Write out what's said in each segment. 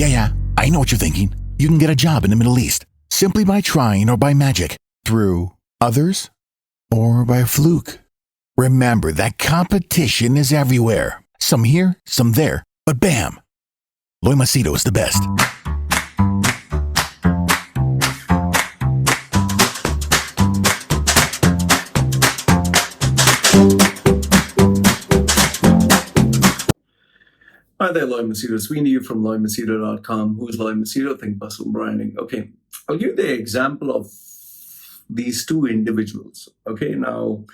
Yeah, I know what you're thinking. You can get a job in the Middle East simply by trying or by magic, through others, or by fluke. Remember that competition is everywhere. Some here, some there, but bam! Loy Machedo is the best. Hi there, Loy Machedo. Sweeney from LoyMachedo.com. Who's Loy Machedo? Think personal branding. Okay, I'll give you the example of these two individuals. Okay, now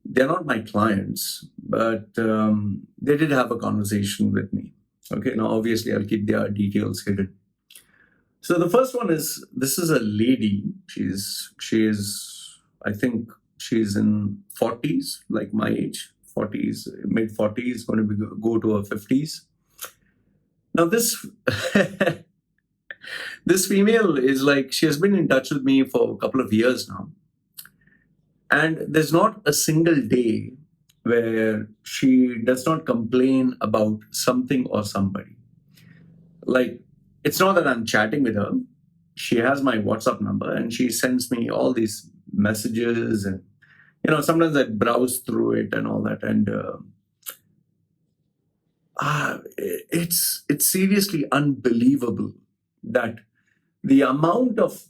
they're not my clients, but they did have a conversation with me. Okay, now obviously I'll keep their details hidden. So the first one is, this is a lady. I think she's in 40s, like my age, 40s, mid 40s, going to go to her 50s. Now this this female is like, she has been in touch with me for a couple of years now. And there's not a single day where she does not complain about something or somebody. Like, it's not that I'm chatting with her. She has my WhatsApp number and she sends me all these messages, and sometimes I browse through it and all that, and it's seriously unbelievable that the amount of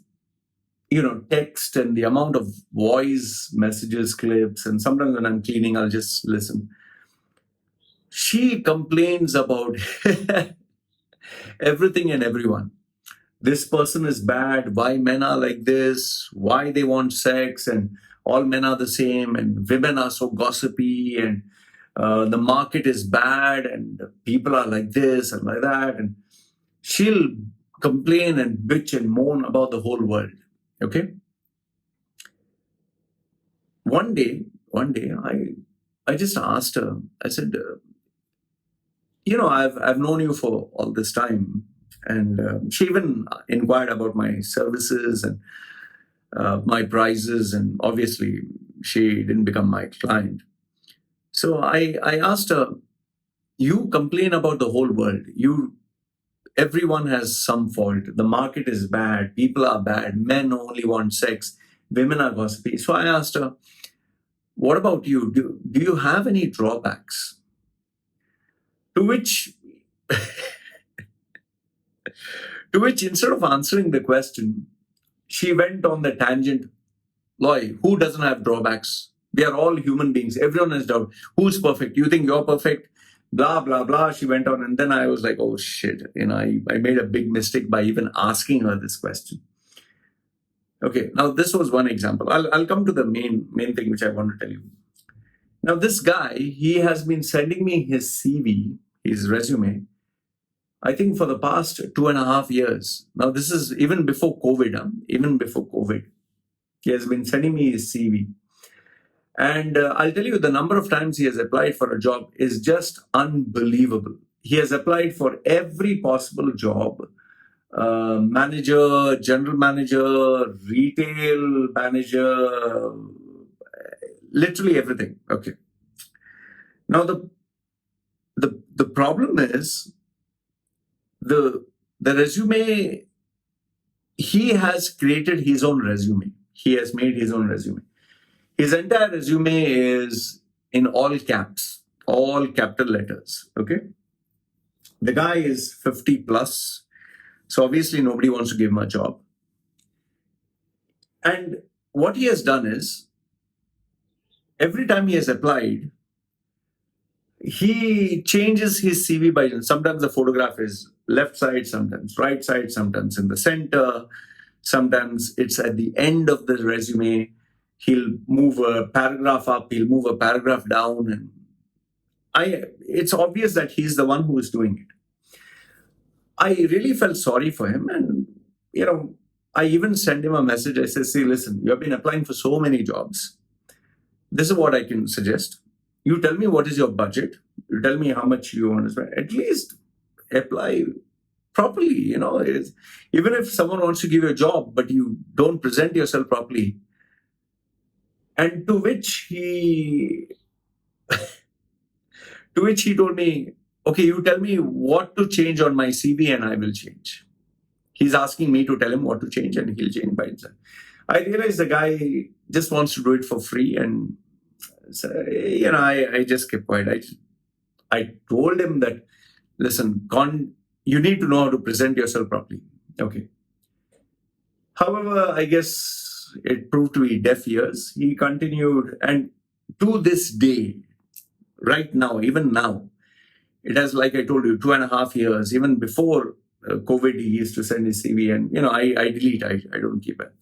text and the amount of voice messages, clips, and sometimes when I'm cleaning, I'll just listen. She complains about everything and everyone. This person is bad, why men are like this, why they want sex, and all men are the same, and women are so gossipy, and the market is bad, and people are like this and like that. And she'll complain and bitch and moan about the whole world. Okay. One day, I just asked her. I said, I've known you for all this time, and she even inquired about my services and my prices, and obviously she didn't become my client. So I asked her, you complain about the whole world. Everyone has some fault. The market is bad. People are bad. Men only want sex. Women are gossipy. So I asked her, what about you? Do you have any drawbacks? To which instead of answering the question, she went on the tangent. Loy, who doesn't have drawbacks? We are all human beings. Everyone has doubt. Who's perfect? You think you're perfect? Blah, blah, blah. She went on. And then I was like, oh shit. I made a big mistake by even asking her this question. Okay. Now this was one example. I'll come to the main thing which I want to tell you. Now this guy, he has been sending me his CV, his resume, I think for the past 2.5 years. Now this is even before COVID. Even before COVID. He has been sending me his CV. And I'll tell you, the number of times he has applied for a job is just unbelievable. He has applied for every possible job. Manager, general manager, retail manager, literally everything. Okay. Now the problem is the resume. He has created his own resume. He has made his own resume. His entire resume is in all caps, all capital letters. Okay. The guy is 50 plus. So obviously nobody wants to give him a job. And what he has done is, every time he has applied, he changes his CV by, sometimes the photograph is left side, sometimes right side, sometimes in the center, sometimes it's at the end of the resume. He'll move a paragraph up, he'll move a paragraph down, and it's obvious that he's the one who is doing it. I really felt sorry for him, and I even sent him a message. I said, see, listen, you have been applying for so many jobs. This is what I can suggest. You tell me what is your budget. You tell me how much you want to spend. At least apply properly. Even if someone wants to give you a job, but you don't present yourself properly. And to which he told me, okay, you tell me what to change on my CV and I will change. He's asking me to tell him what to change and he'll change by himself. I realize the guy just wants to do it for free, and so, I just kept quiet. I told him that, listen, you need to know how to present yourself properly. Okay. However, I guess it proved to be deaf ears. He continued, and to this day, right now, even now, it has, like I told you, 2.5 years. Even before COVID, he used to send his CV, and I delete. I don't keep it.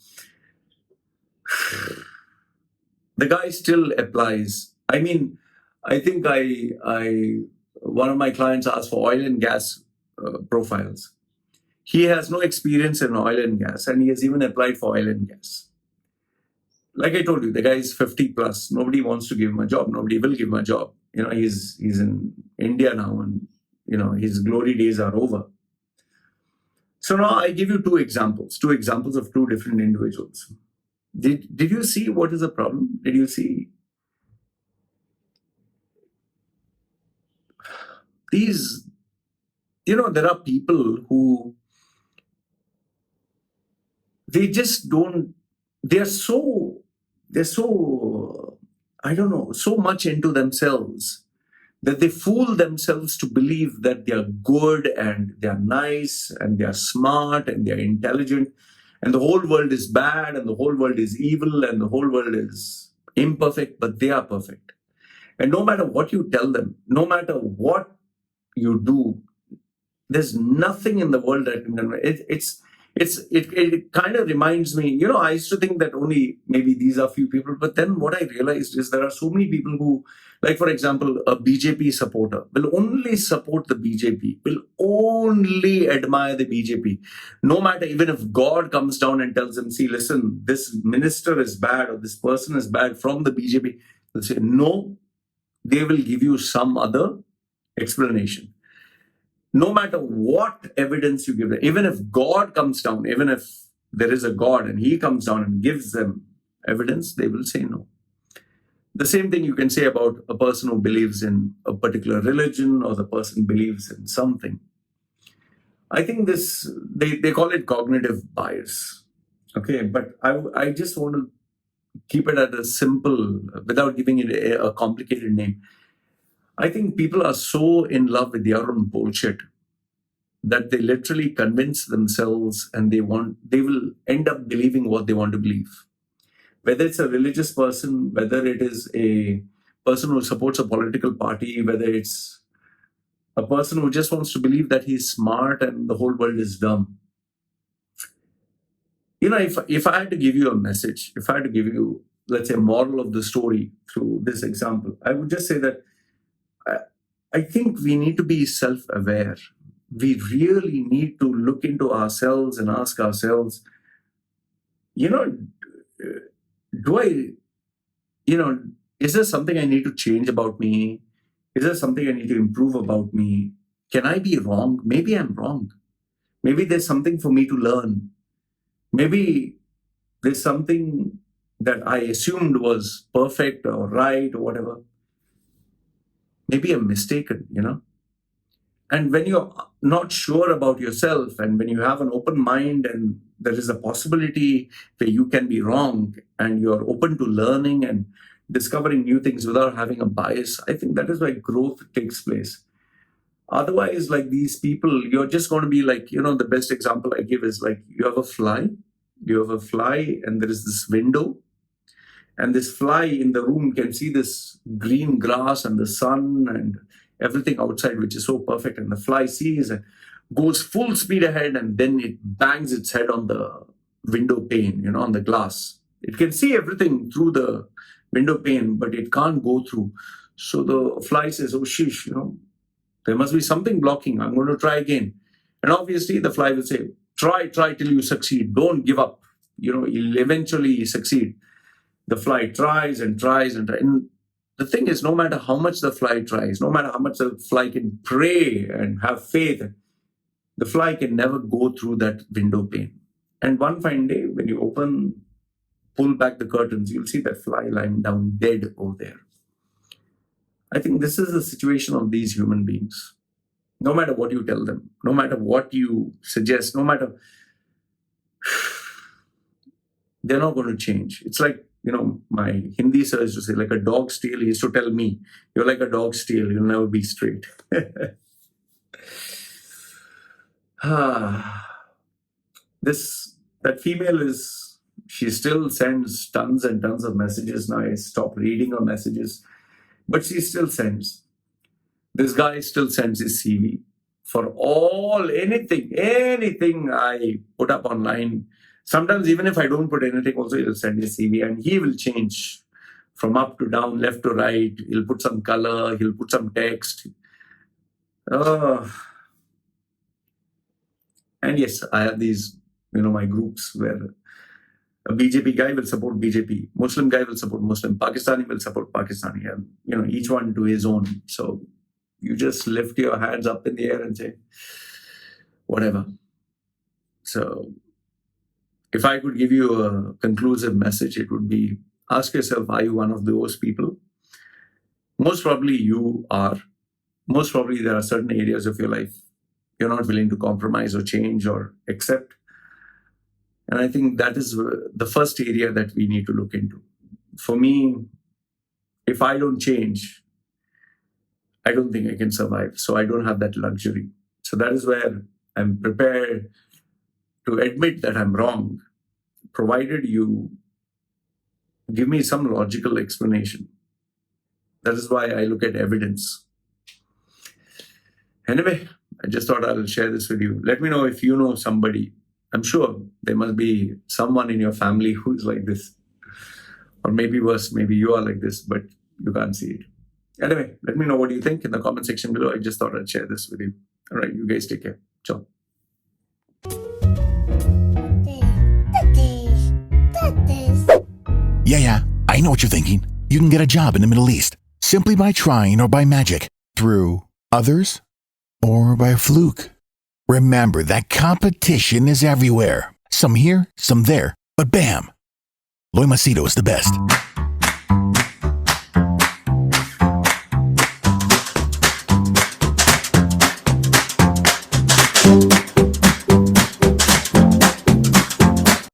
The guy still applies. I mean, I think one of my clients asked for oil and gas profiles. He has no experience in oil and gas, and he has even applied for oil and gas. Like I told you, the guy is 50 plus. Nobody wants to give him a job. Nobody will give him a job. He's in India now, and his glory days are over. So now I give you two examples of two different individuals. Did you see what is the problem? Did you see these? There are people who they just don't. They're so I don't know, so much into themselves that they fool themselves to believe that they are good and they are nice and they are smart and they are intelligent, and the whole world is bad and the whole world is evil and the whole world is imperfect, but they are perfect. And no matter what you tell them, no matter what you do, there's nothing in the world that can. It kind of reminds me, I used to think that only maybe these are few people, but then what I realized is there are so many people who, like for example, a BJP supporter will only support the BJP, will only admire the BJP, no matter, even if God comes down and tells them, see, listen, this minister is bad or this person is bad from the BJP, they'll say no. They will give you some other explanation. No matter what evidence you give them, even if God comes down, even if there is a God and he comes down and gives them evidence, they will say no. The same thing you can say about a person who believes in a particular religion, or the person believes in something. I think they call it cognitive bias. Okay, but I just want to keep it at a simple, without giving it a complicated name. I think people are so in love with their own bullshit that they literally convince themselves, and they will end up believing what they want to believe. Whether it's a religious person, whether it is a person who supports a political party, whether it's a person who just wants to believe that he's smart and the whole world is dumb. If I had to give you a message, if I had to give you, let's say, a moral of the story through this example, I would just say that I think we need to be self-aware. We really need to look into ourselves and ask ourselves, is there something I need to change about me? Is there something I need to improve about me? Can I be wrong? Maybe I'm wrong. Maybe there's something for me to learn. Maybe there's something that I assumed was perfect or right or whatever. Maybe I'm mistaken, And when you're not sure about yourself, and when you have an open mind and there is a possibility where you can be wrong, and you're open to learning and discovering new things without having a bias, I think that is why growth takes place. Otherwise, like these people, you're just going to be like, the best example I give is like you have a fly and there is this window, and this fly in the room can see this green grass and the sun and everything outside, which is so perfect. And the fly sees and goes full speed ahead, and then it bangs its head on the window pane, on the glass. It can see everything through the window pane, but it can't go through. So the fly says, oh, sheesh, there must be something blocking. I'm going to try again. And obviously the fly will say, try till you succeed. Don't give up. You'll eventually succeed. The fly tries and tries and tries. And the thing is, no matter how much the fly tries, no matter how much the fly can pray and have faith, the fly can never go through that window pane. And one fine day, when you pull back the curtains, you'll see that fly lying down dead over there. I think this is the situation of these human beings. No matter what you tell them, no matter what you suggest, no matter, they're not going to change. It's like, my Hindi sir used to say, like a dog's tail. He used to tell me, you're like a dog's tail, you'll never be straight. That female she still sends tons and tons of messages now. I stopped reading her messages, but she still sends. This guy still sends his CV for anything I put up online. Sometimes even if I don't put anything, also he'll send his CV and he will change from up to down, left to right. He'll put some color, he'll put some text. And yes, I have these, my groups where a BJP guy will support BJP, Muslim guy will support Muslim, Pakistani will support Pakistani, and each one to his own. So you just lift your hands up in the air and say, whatever. So if I could give you a conclusive message, it would be, ask yourself, are you one of those people? Most probably you are. Most probably there are certain areas of your life you're not willing to compromise or change or accept. And I think that is the first area that we need to look into. For me, if I don't change, I don't think I can survive. So I don't have that luxury. So that is where I'm prepared to admit that I'm wrong, provided you give me some logical explanation. That is why I look at evidence. Anyway, I just thought I'll share this with you. Let me know if you know somebody. I'm sure there must be someone in your family who's like this. Or maybe worse, maybe you are like this, but you can't see it. Anyway, let me know what you think in the comment section below. I just thought I'd share this with you. All right, you guys take care. Ciao. Yeah, I know what you're thinking. You can get a job in the Middle East simply by trying or by magic, through others or by fluke. Remember that competition is everywhere. Some here, some there, but bam! Loy Machedo is the best.